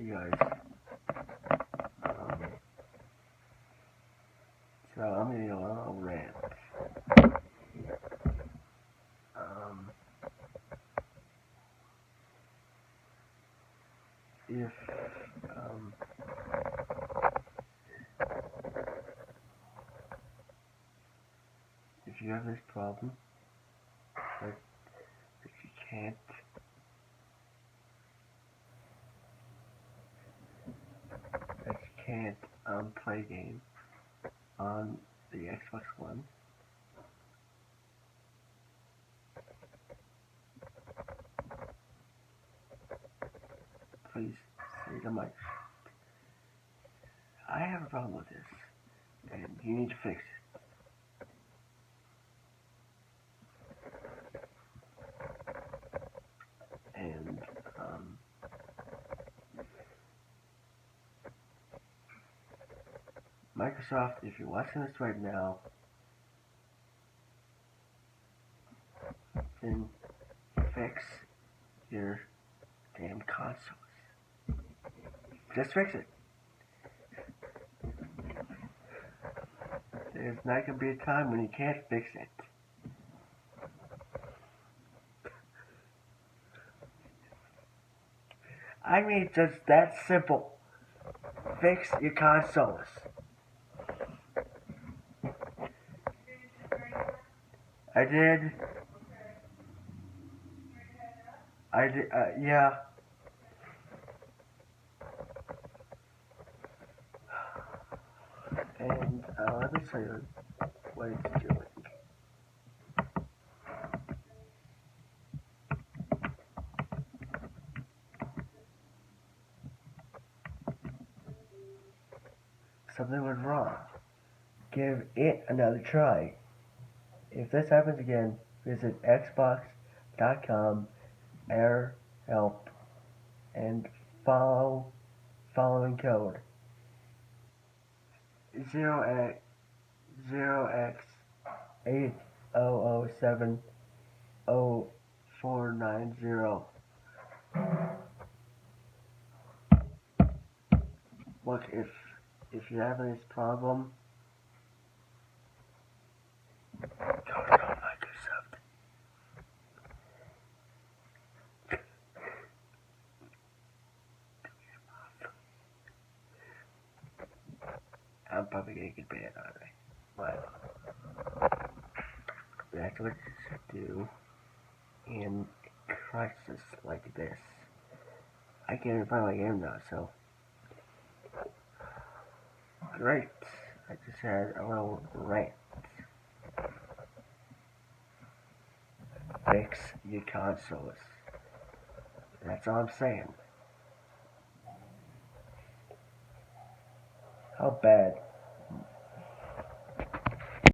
Hey guys, so I'm gonna go on a rant. Um, if um, if you have this problem that you can't play games on the Xbox One, please say the mic. I have a problem with this, and you need to fix it. And Microsoft, if you're watching this right now, then fix your damn consoles. Just fix it. There's not gonna be a time when you can't fix it. I mean, just that simple. Fix your consoles. I did. Yeah. And let me show you what it's doing. Something went wrong. Give it another try. If this happens again, visit xbox.com, error help, and following code 0x0x80070490. Look, if you're having this problem, go to Microsoft. I'm probably gonna get banned on it, but that's what it should do in a crisis like this. I can't even find my game now, so great. I just had a little rant. Fix your consoles. That's all I'm saying. How bad